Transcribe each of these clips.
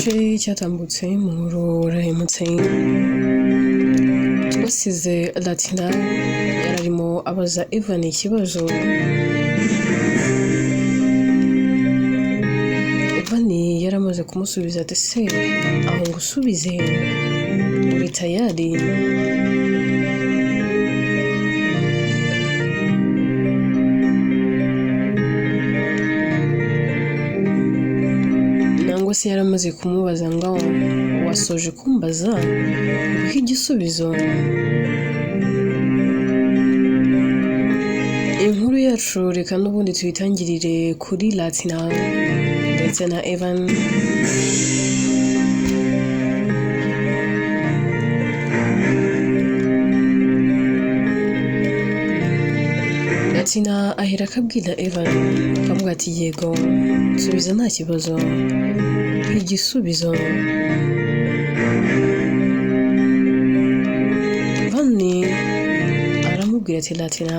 igice cyatambutse mu ruremutse twasize Latina yararimo abaza Evan ikibazo. Evan yaramaze kumusubiza ati se aho ngusubize uri tayari? nangwa se yaramaze kumubaza ngo wasoje kumbaza nguhe igisubizo. Inkuru yacu reka n'ubundi tuyitangirire kuri Latina ndetse na Evan. Latina ahera akabwira Evan akavuga ati yego subiza nta kibazo igisubizo. Evan aramubwira ati Latina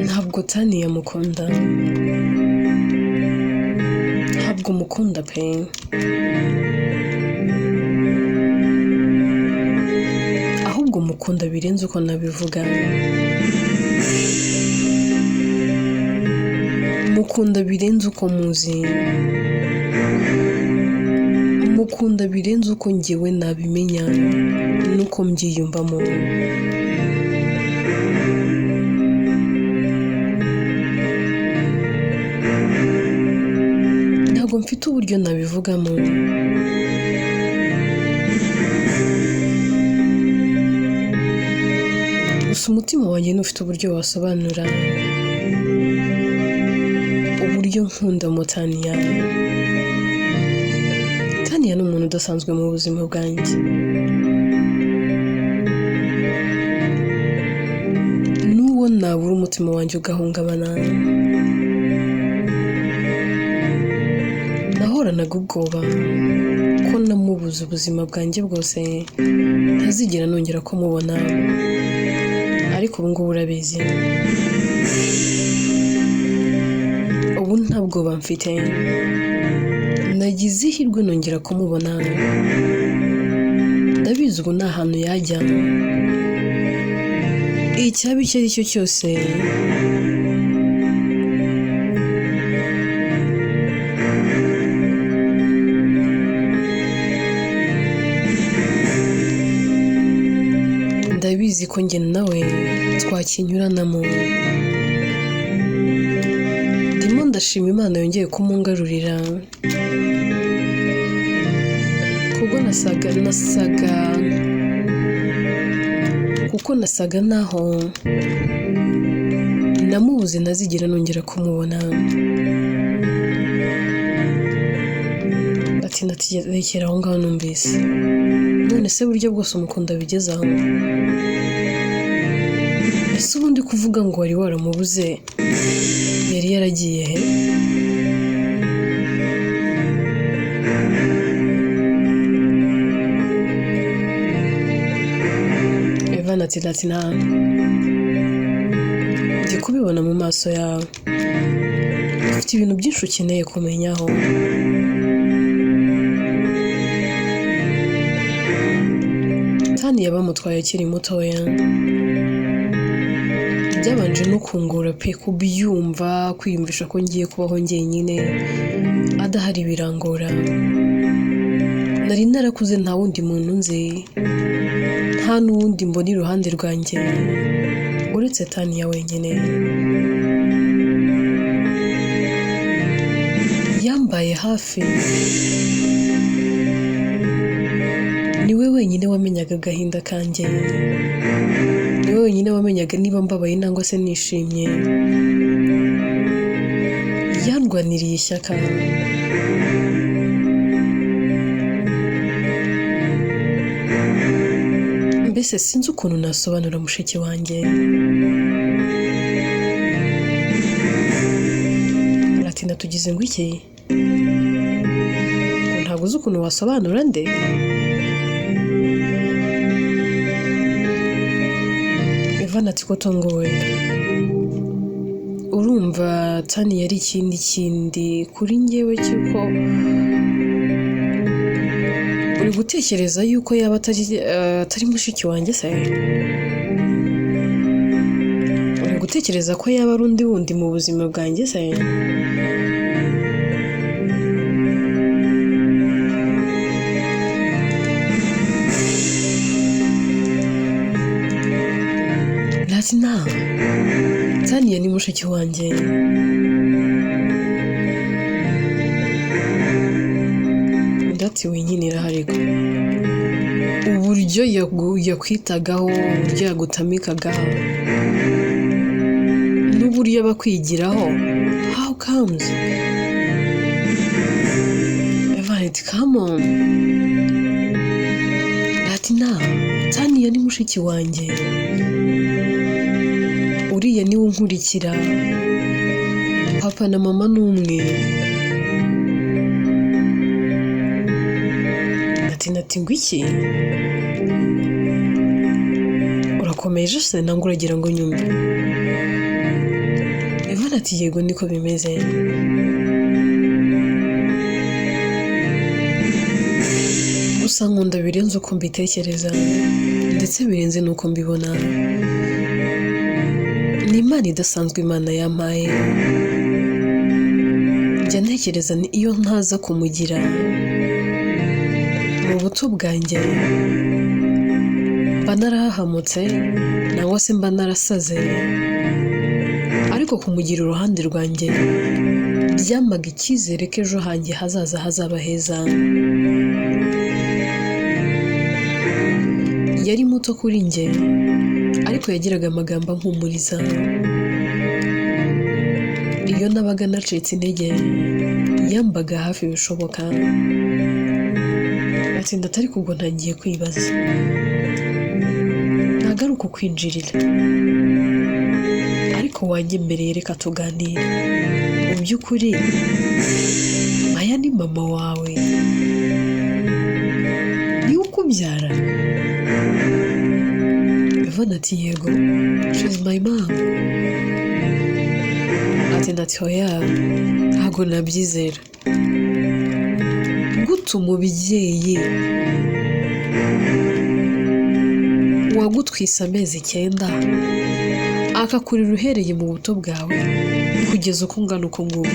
ntabwo Tania mukunda, ntabwo mukunda pe, ahubwo mukunda birenze uko nabivuga, mukunda birenze uko muzi, mukunda birenze uko njyewe nabimenya nuko mbyiyumvamo. Ntabwo mfite uburyo nabivugamo, gusa umutima wanjye ntufite uburyo wasobanura uburyo nkunda Tania. Tania ni umuntu udasanzwe mu buzima bwanjye, n'uwo nabura umutima wanjye ugahungabana. Nahoranaga ubwoba ko namubuze ubuzima bwanjye bwose ntazigera nongera kumubona, ariko ubu ngubu urabizi ubu nta bwoba mfite, nagize ihirwe nongera kumubona. Ndabizi ubu nta hantu yajya, icyaba icyo ari cyo cyose ndabizi ko njye nawe twakinyuranamo. Ndimo ndashima Imana yongeye kumungarurira, kuko nasaga naho namubuze ntazigera nongera kumubona. Ati nategekera aho ngaho numvise, none se buryo bwose umukunda bigeze aho? Ese ubundi kuvuga ngo wari waramubuze yari yaragiye he? Evan ati Latina ndi kubibona mu maso yawe, ufite ibintu byinshi ukeneye kumenyaho. Tania bamutwaye akiri mutoya, byabanje no kungora pe kubyumva, kwiyumvisha ko ngiye kubaho njyenyine adahari birangora. Nari narakuze nta wundi muntu nzi, nta n'uwundi mbona iruhande rwanjye uretse Tania wenyine. Yambaye hafi, niwe wenyine wamenyaga agahinda kanjye, niwe wenyine wamenyaga niba mbabaye nangwa se nishimye. Yandwaniriye ishyaka, mbese sinzi ukuntu nasobanura mushiki wanjye. Latina tugize ngo iki? Ntabwo uzi ukuntu wasobanura nde? Evan ati ko tongowe, uri urumva Tani yari ikindi kuri njyewe cyuko uri gutekereza yuko yaba atari mushiki wanjye se? Uri gutekereza ko yaba ari undi wundi mu buzima bwanjye se? Latina, Tania ni mushiki wanjye. Ndati wenyine irahari ko uburyo yakwitagaho, uburyo yagutamikagaho, n'uburyo bakwigiraho. How comes? Evanity, come on. Latina, Tania ni mushiki wanjye. Uriya niwe unkurikira. Papa na mama n'umwe. Ati ngo iki? Urakomeje se nangwa uragira ngo nyumve? Ivana ati yego niko bimeze. Gusa nkunda birenze uko mbitekereza, ndetse birenze nuko mbibona. Ni Imana idasanzwe Imana yampaye. Njya ntekereza ni iyo ntaza kumugira mu buto bwanjye mba narahahamutse nangwa se mba narasaze, ariko kumugira uruhande rwanjye byamaga icyizere ko ejo hanjye hazaza hazaba heza. Yari muto kuri njye ariko yagiraga amagambo ampumuriza. Iyo nabaga nacitse intege yambaga hafi bishoboka. Atsinda atari kubwo ntangiye kwibaza, nagaruka kwinjirira, ariko wanyemereye reka tuganire. Mu by'ukuri Maya ni mama wawe, ni ukubyara? Ivana ati yego, she's my mom. Atsinda ati hoya, ntabwo nabyizera. Gute umubyeyi wagutwise amezi 9 akakurira uhereye mu buto bwawe kugeza uko ungana uko ngubu?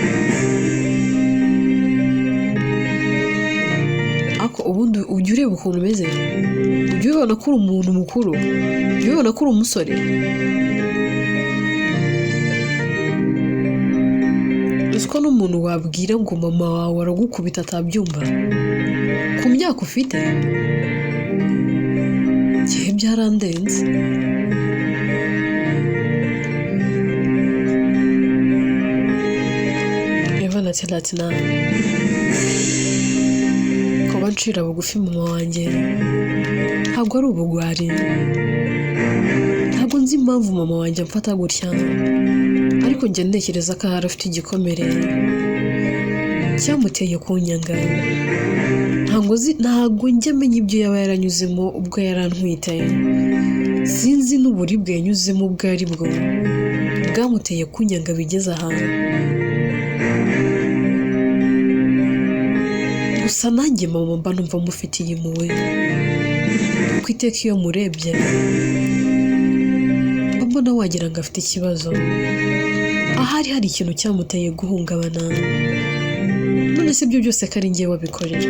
Ako ubundi ujya ureba ukuntu umeze, ujya ubona ko uri umuntu mukuru, ujya ubona ko uri umusore. Uziko n'umuntu wabwira ngo mama wawe aragukubita atabyumva ku myaka ufite? Gihe byarandenze. Ivana ati Latina, kuba ncira bugufi mama wanjye ntabwo ari ubugwari. Ntabwo nzi impamvu mama wanjye amfata gutya, ariko njya ntekereza ko ahari afite igikomere cyamuteye kunyanga. Ntabwo njya menya ibyo yaba yaranyuzemo ubwo yarantwite. Sinzi n'uburibwe yanyuzemo ubwo ari bwo bwamuteye kunyanga bigeze ahantu. Gusa nanjye mama mba numva mufitiye impuhwe, kuko iteka iyo murebye mbona wagira ngo afite ikibazo. Ahari hari ikintu cyamuteye guhungabana. None se ibyo byose ko ari njye wabikorera?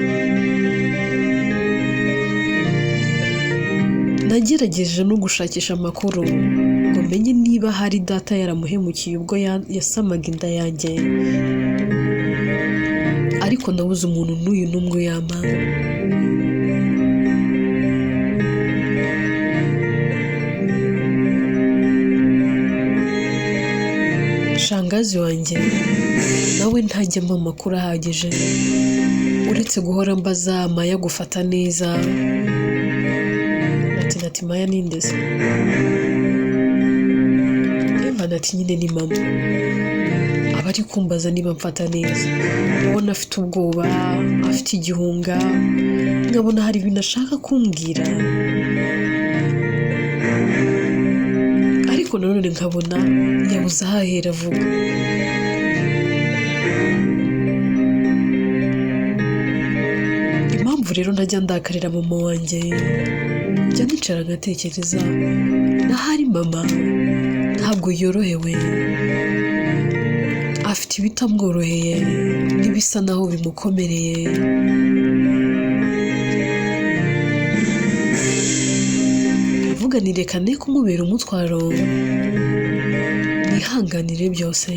Nagerageje no gushakisha amakuru ngo menye niba hari data yaramuhemukiye ubwo yasamaga inda yanjye, ariko nabuze umuntu n'uyu n'umwe uyama. Shangazi wanjye nawe ntajyamo amakuru ahagije, uretse guhora mbaza Maya gufata neza. Ati Maya ni nde se? Ivana ati nyine ni mama. Aba ari kumbaza niba mfata neza. Ubona afite ubwoba, afite igihunga, nkabona hari ibintu ashaka kumbwira, ariko none nanone nkabona yabuze ahahera avuga. Impamvu rero ntajya ndakarira mama wanjye, njya nicara ngatekereza n'ahari mama ntabwo yorohewe, afite ibitamworoheye n'ibisa naho bimukomereye. Avuga ni reka ne kumubera umutwaro, nihanganire byose.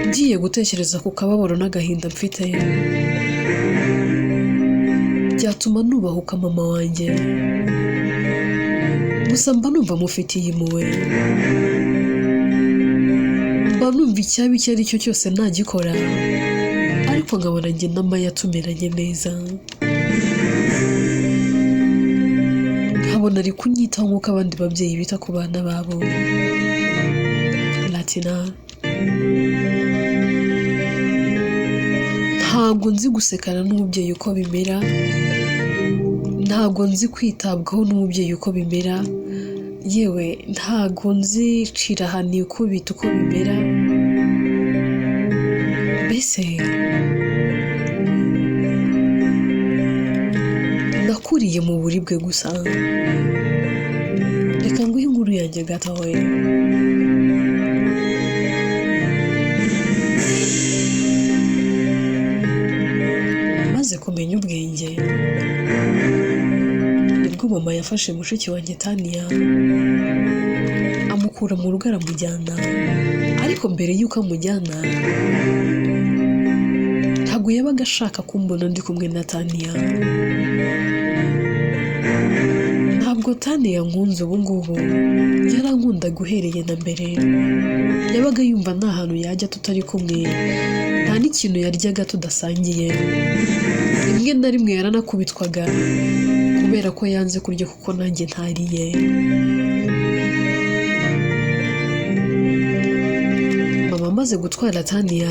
Ngiye gutekereza ku kababaro n'agahinda mfite, byatuma nubahuka mama wanjye, gusa mba numva mufitiye impuhwe, mba numva icyaba icyo ari cyo cyose nagikora, ariko nkabona njye na Maya tumeranye neza, nkabona ari kunyitaho nk'uko abandi babyeyi bita ku bana babo. Ntabwo nzi gusekana n'umubyeyi uko bimera, ntabwo nzi kwitabwaho n'umubyeyi uko bimera, yewe ntabwo nzi cirahani ukubita uko bimera. Mbese nakuriye mu buribwe gusa. Reka nguhe inkuru yanjye gatoya. Maze kumenya ubwenge nibwo mama yafashe mushiki wanjye Tania amukura mu rugo aramujyana, ariko mbere y'uko amujyana ntabwo yabaga ashaka kumbona ndi kumwe na Tania. Ntabwo Tania nkunze ubu ngubu, yarankunda guhereye na mbere. Yabaga yumva nta hantu yajya tutari kumwe, nta n'ikintu yaryaga tudasangiye. Rimwe na rimwe yaranakubitwaga kubera ko yanze kurya kuko nanjye ntariye. Mama amaze gutwara Tania,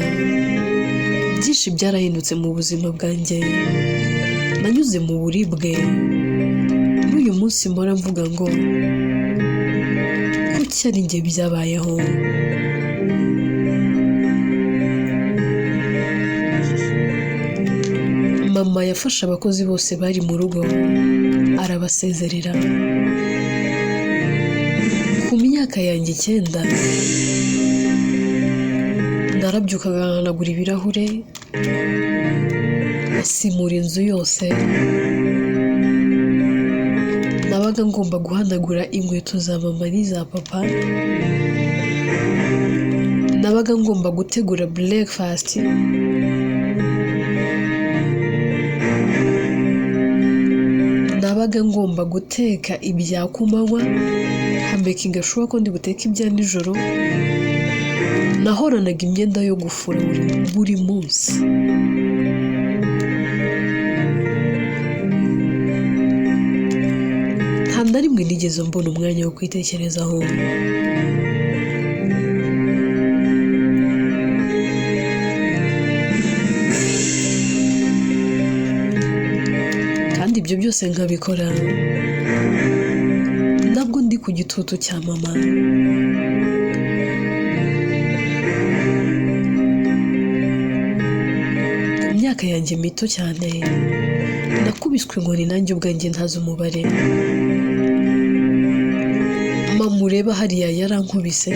byinshi byarahindutse mu buzima bwanjye. Nanyuze mu buribwe, n'uyu munsi mpora mvuga ngo kuki ari njye byabayeho. Mama yafashe abakozi bose bari mu rugo arabasezerera. Ku myaka yanjye 9 narabyukaga nkanagura ibirahure, asimura inzu yose. Nabaga ngomba guhanagura inkweto za mama n'iza papa. Nabaga ngomba gutegura breakfast. Nabaga ngomba guteka ibya kumanywa, nkamekinga sure ko ndi buteke ibya nijoro. Nahoranaga imyenda yo gufura buri munsi. Nta na rimwe nigeze mbona umwanya wo kwitekerezaho. Kandi ibyo byose nkabikora nabwo ndi ku gitutu cya mama. Ku myaka yanjye mito cyane nakubiswe inkoni nanjye ubwanjye ntazi umubare. Mama ureba hariya yarankubise.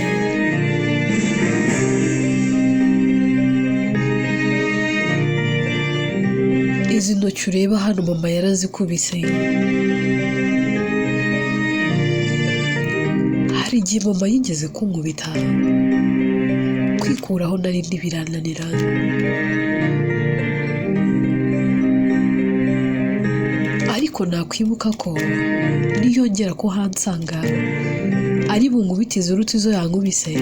Izi ntoki ureba hano mama yarazikubise. Hari igihe mama yigeze kunkubita, kwikuraho nari birananira. Ariko nakwibuka ko niyongera ko hansanga ari bunkubitize uruti izo yankubise,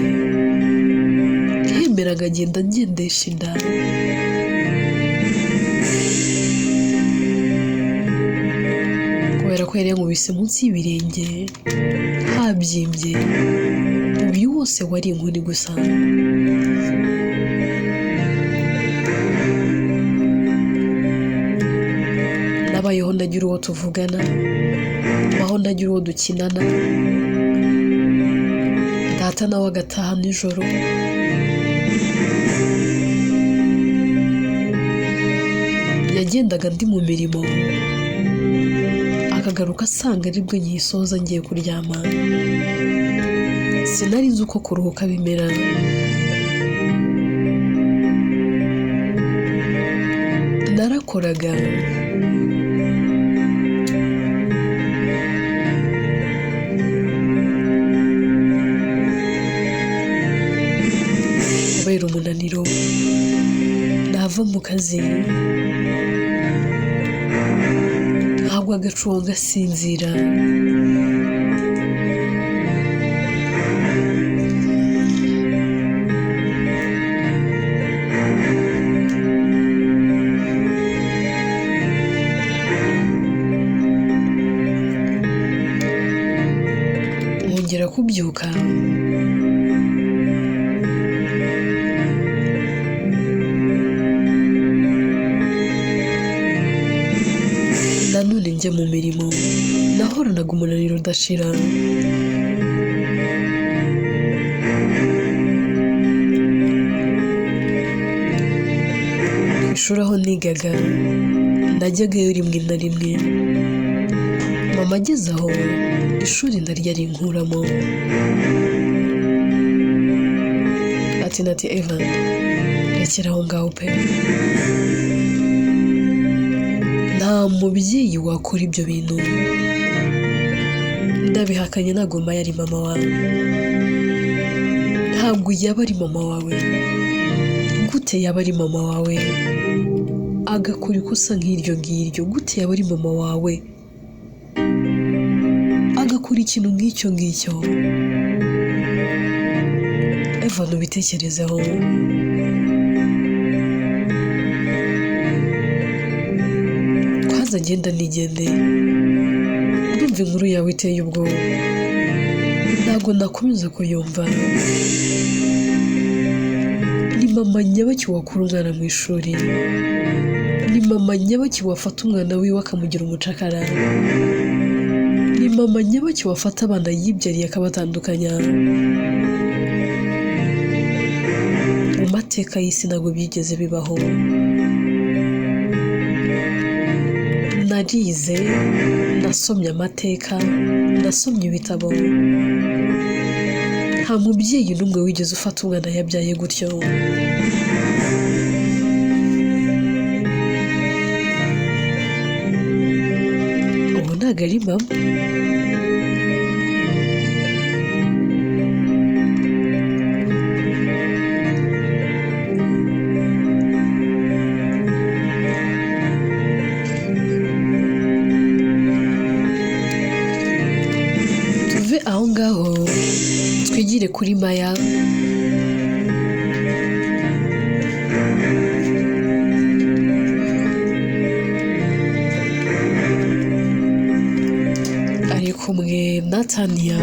yemeraga agenda ngendesha inda. Kubera ko yari yankubise munsi y'ibirenge habyimbye, uyu wose wari inkoni gusa. Nabayeho ndagira uwo tuvugana, aho nagira uwo dukinana, data nawe agataha nijoro, yagendaga ndi mu mirimo akagaruka asanga aribwo nyisoza ngiye kuryama. Sinari nzi uko kuruhuka bimera. Narakoraga kubera umunaniro, nava mu kazi nkagwa agacuho ngasinzira. Nkongera kubyuka nanone njya mu mirimo. Nahoranaga umunaniro udashira. Ku ishuri aho nigaga najyagayo rimwe na rimwe. Mama ageze aho ishuri ndarya rinkuramo, ati Evan, rekera aho ngaho pe. Nta mubyeyi wakora ibyo bintu. Ndabihakanye, ntabwo mama yari mama wawe. Ntabwo yaba ari mama wawe. Gute yaba ari mama wawe agakora ikosa nk'iryo ngiryo? Gute yaba ari mama wawe agakora ikintu nk'icyo ngicyo? Evan, ubitekerezeho. Kwaza ngenda nigende, ndumva inkuru yawe iteye ubwoba. Ntabwo nakomeza kuyumva. Ni mama nyabaki wakura umwana mu ishuri? Ni mama nyabaki wafata umwana wiwe akamugira umucakara? Ni mama nyabaki wafata abana yibyariye akabatandukanya? Mu mateka y'isi ntabwo byigeze bibaho. Narize, nasomye amateka, nasomye ibitabo. Nta mubyeyi n'umwe wigeze ufata umwana yabyaye gutyo. Ubu ntabwo ari mama. Tuve aho ngaho twigire kuri Maya. Ari kumwe na Tania.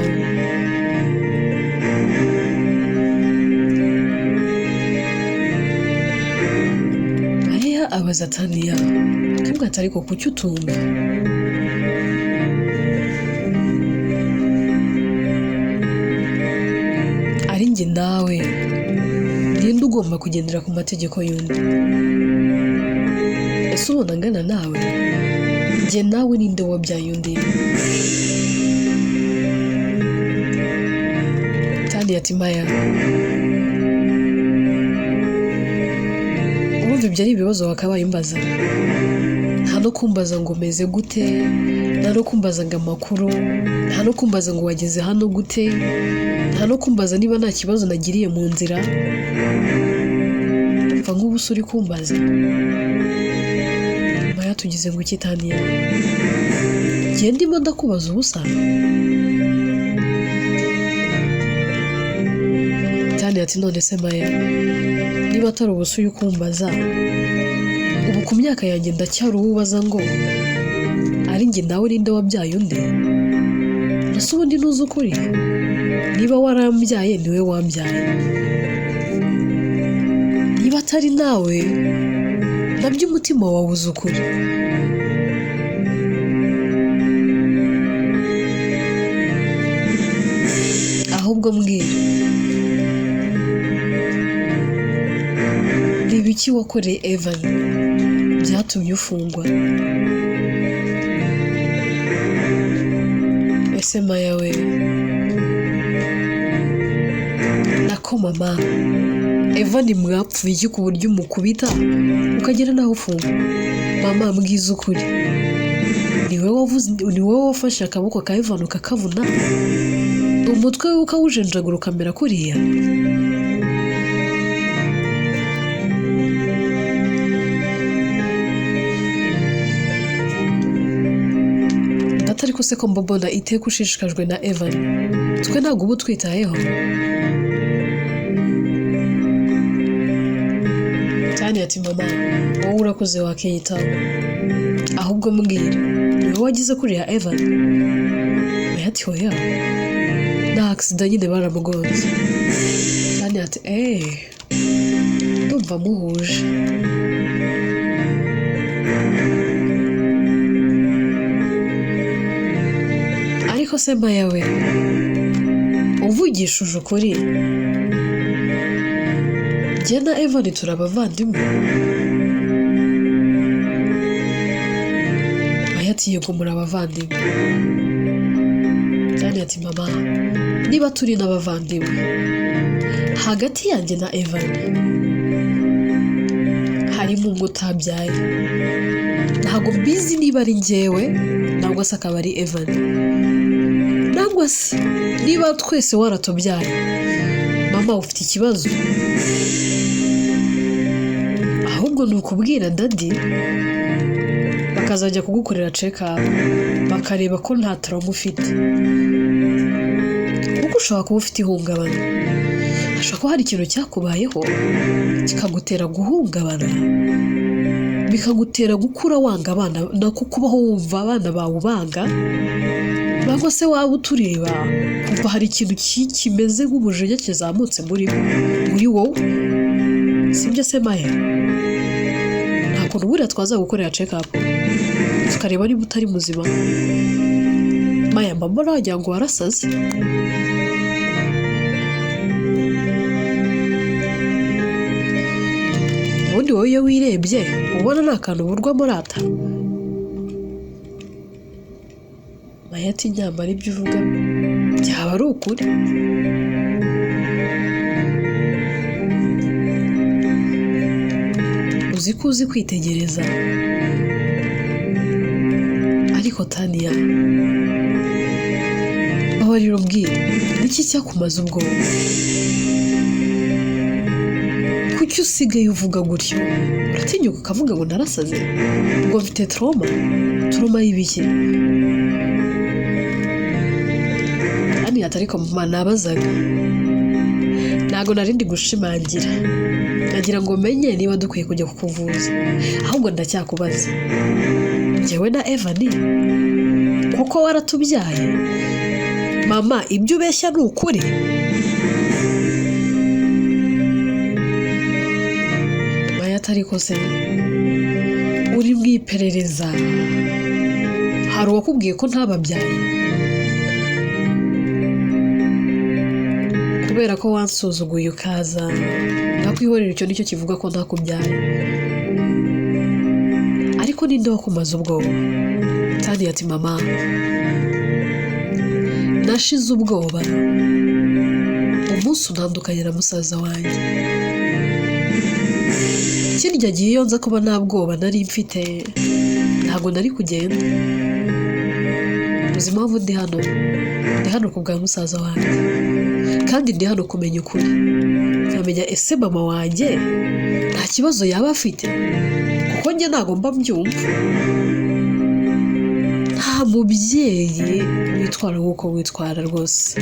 Maya abaza Tania, kabwa atari ko kuki utumva? Ari njye nawe ninde ugomba kugendera ku mategeko y'undi? Ese ubona angana nawe? Njye nawe ninde wabyaye undi? Tania ati Maya, urumva ibyo ari ibibazo wakabaye umbaza? Nta no kumbaza ngo meze gute, nta no kumbaza ngo amakuru, nta no kumbaza ngo wageze hano gute, nta no kumbaza niba nta kibazo nagiriye mu nzira. Mva nk'ubusa uri kumbaza. Maya tugize ngo iki Tania? Njye ndimo ndakubaza ubusa? Tania ati none se Maya, niba atari ubusa uri kumbaza, ubu ku myaka yanjye ndacyari uwubaza ngo ari njye nawe ninde wabyaye undi? Ese ubundi ntuzi ukuri? Niba warambyaye niwe wambyaye. Niba atari nawe, nabyo umutima wawe uzi ukuri. ahubwo mbwira ni ibiki wakoreye Evan byatumye ufungwa? Ese Maya we nako mama, Evan mwapfuye iki ku buryo umukubita ukagera naho ufungwa? Mama mbwiza ukuri, ni wowe wafashe akaboko ka Evan ukakavuna, umutwe we ukawujenjagura ukamera kuriya? Ariko se ko mbona iteka ushishikajwe na Evan, twe ntabwo ubu twitayeho cyane. Ati mama wowe urakoze wakiyitaho, ahubwo mbwira ni wowe wagize kuriya Evan? Ati hoya na accident nyine baramugonze cyane. Ati ndumva muhuje. Ariko se Maya we uvugishije ukuri, jye na Evan turabavandimwe? Maya ati yego murabavandimwe cyane. Ati mama niba turi n'abavandimwe, hagati yanjye na Evan harimo umwe utabyaye. Ntabwo mbizi niba ari njyewe ntabwo se akaba ari Evan, ntabwo se niba twese waratubyaye. Mama ufite ikibazo, ahubwo ni ukubwira dadi bakazajya kugukorera check-up bakareba ko nta trauma ufite, kuko ushobora kuba ufite ihungabana. Hashobora kuba hari ikintu cyakubayeho kikagutera guhungabana, bikagutera gukura wanga abana, nako kubaho wumva abana bawe ubanga, ntabwo se waba utureba kumva hari ikintu kimeze nk'ubujenya kizamutse muri wowe, sibyo se Maya? Nta kuntu buriya twaza gukorera check-up tukareba niba utari muzima. Maya mama wagira ngo warasaze. Ubundi wowe iyo wirebye ubona nta kantu uburwamo rata? Maya ati nyamara ibyo uvuga byaba ari ukuri. Uzi ko uzi kwitegereza, ariko Tania babarira ubwira niki cyakumaze ubwoba? Kuki usigaye uvuga gutyo? Uratinyuka ukavuga ngo narasaze, ngo mfite trauma y'ibiki? Ariko mama nabazaga, ntago narindi gushimangira, nagira ngo menye niba dukwiye kujya kukuvuza. Ahubwo ndacyakubaza, njyewe na Evan kuko waratubyaye? Mama ibyo ubeshya ni ukuri? Maya atariko se uri bwiperereza, hari uwakubwiye ko ntababyaye? Kubera ko wansuzuguye ukaza nakwihorera, icyo nicyo kivuga ko ntakubyaye. Ariko ninde wakumaze ubwoba? Kandi ati mama nashize ubwoba umunsi utandukanye na musaza wanjye. Kirya gihe iyo nza kuba nta bwoba nari mfite, ntabwo nari kugenda. Uzi impamvu ndi hano ku bwa musaza wanjye, kandi ndi hano kumenya ukuri, nkamenya ese mama wanjye nta kibazo yaba afite, kuko njye ntabwo mba mbyumva. Nta mubyeyi witwara nk'uko witwara rwose.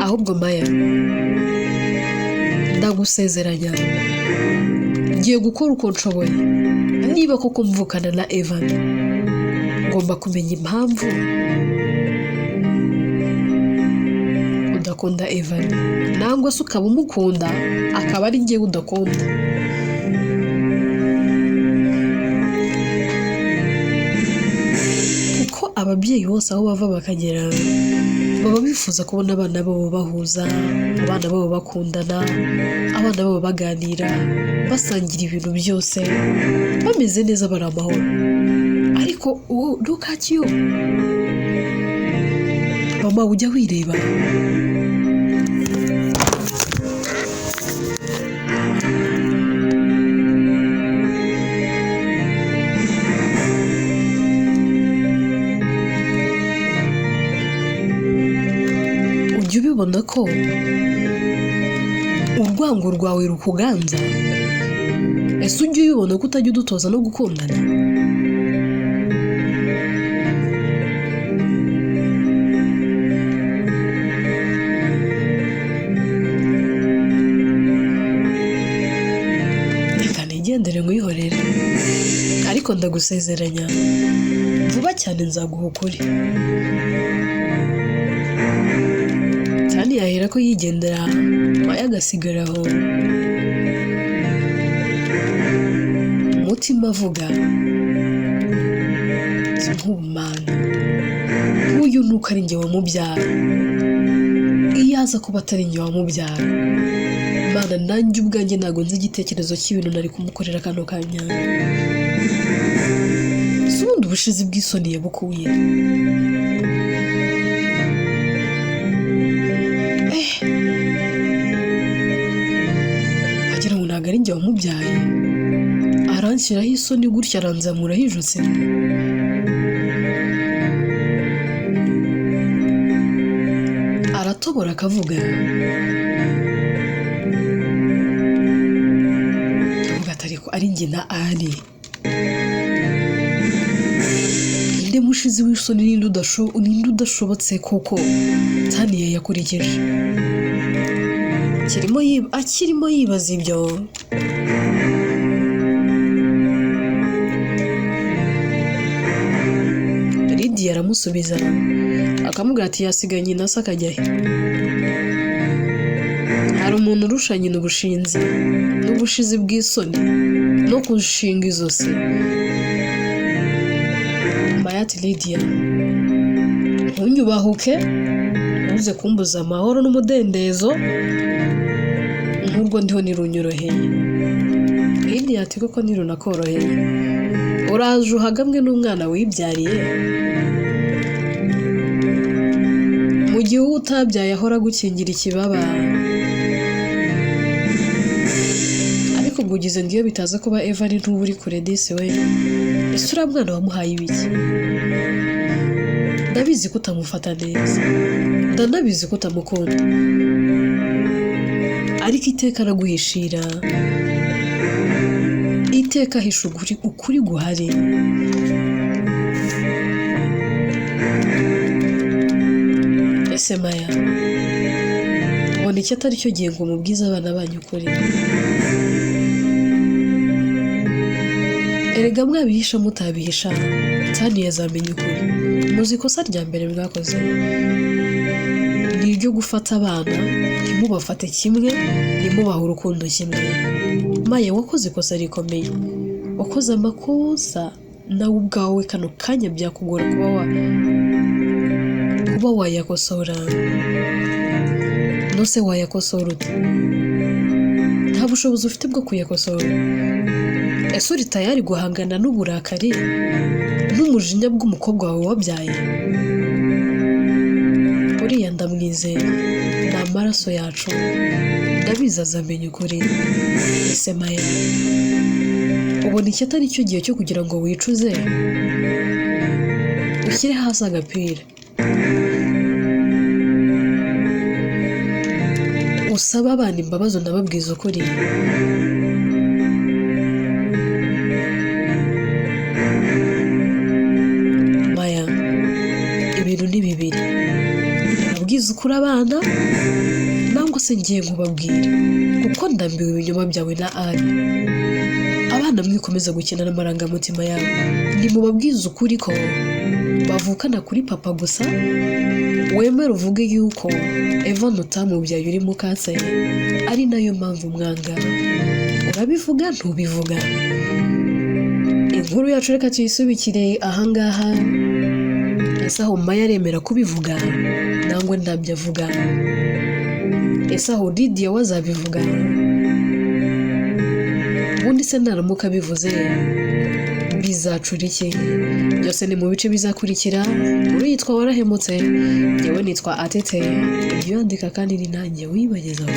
Ahubwo Maya ndagusezeranya ngiye gukora uko nshoboye, niba koko mvukana na Evan ngomba kumenya impamvu udakunda Evan, nangwa se ukaba umukunda akaba ari njye udakunda. Kuko ababyeyi bose aho bava bakagera baba bifuza kubona abana babo bahuza, abana babo bakundana, abana babo baganira, basangira ibintu byose, bameze neza, bari amahoro. Ariko look at you mama, ujya wireba. Ujya ubibona ko urwango rwawe rukuganza? Ese ujya ubibona ko utajya udutoza no gukundana? Reka nigendere nkuyihorere, ariko ndagusezeranya vuba cyane nzaguha ukuri. Cyane yahera ko yigendera Maya agasigara aho, umutima avuga nk'ubumana, nk'uyu nuko ari njye wamubyara. Iyo aza kuba atari njye wamubyara, Mana nanjye ubwanjye ntabwo nzi igitekerezo cy'ibintu nari kumukorera kano kanya. Si ubundi ubushizi bw'isoni yabukuye. Wagira ngo ntabwo ari njye wamubyaye, aranshyiraho isoni gutya, aranzamuraho ijosi. Aratobora akavuga, atari ko ari njye na ari. Ninde mushizi w'isoni, ninde udashobotse koko Taniya yakurikije? Akirimo yibaza ibyo, Lydia aramusubiza akamubwira ati yasigaye nyina se akajya he? Hari umuntu urusha nyina ubushinzi n'ubushizi bw'isoni no kushinga izosi. Maya ati Lydia, ntunyubahuke, ntuze kumbuza amahoro n'umudendezo, nk'urwo ndiho nirunyoroheye. Lydia ati koko nirunakoroheye, uraje uhagamwe n'umwana wibyariye, mu gihe uwo utabyaye ahora gukingira ikibaba. Ariko ubwo ugize ngo iyo bitaza kuba Eva ari ntuba uri kure disi we, ese uriya mwana wamuhaye ibiki? Ndabizi ko utamufata neza, ndanabizi ko utamukunda, ariko iteka araguhishira, iteka ahisha ukuri guhari. Ese Maya, ubona iki atari cyo gihe ngo mubwize abana banyu ukuri? Erega mwabihisha mutabihisha, Taniya azamenya ukuri. Muzi ikosa rya mbere mwakoze ni iryo gufata abana ntimubafate kimwe, ntimubahe urukundo kimwe. Maya, wakoze ikosa rikomeye, wakoze amakosa nawe ubwawe kano kanya byakugora kuba wayakosora. Nose wayakosora ute? Nta bushobozi ufite bwo kuyakosora. Ese uri tayari guhangana n'uburakari n'umujinya bw'umukobwa wawe wabyaye? Uriya ndamwizeye, ni amaraso yacu, ndabizi azamenya ukuri. Ese Maya, ubona iki atari cyo gihe cyo kugira ngo wicuze, ushyire hasi agapira, usaba abana imbabazi, unababwiza ukuri? Maya, ibintu ni bibiri, urabwiza ukuri abana nangwa se ngiye nkubabwira, kuko ndambiwe ibinyoma byawe na Ari. Abana mwikomeza gukina n'amarangamutima yabo, nimubabwiza ukuri ko bavukana kuri papa gusa, wemere uvuge yuko Eva utamubyaye uri mukase, ari nayo mpamvu mwanga. Urabivuga ntubivuga? Inkuru yacu reka tuyisubikire ahangaha, ese aho Maya aremera kubivuga nangwa ntabyo avuga? Ese aho Lydia wazabivuga? Ubundi se naramuka bivuze bizacura iki? Byose ni mu bice bizakurikira. Uri yitwa Warahemutse, yewe nitwa Atete. Ibyo yandika kandi ni nanjye wibagezaho.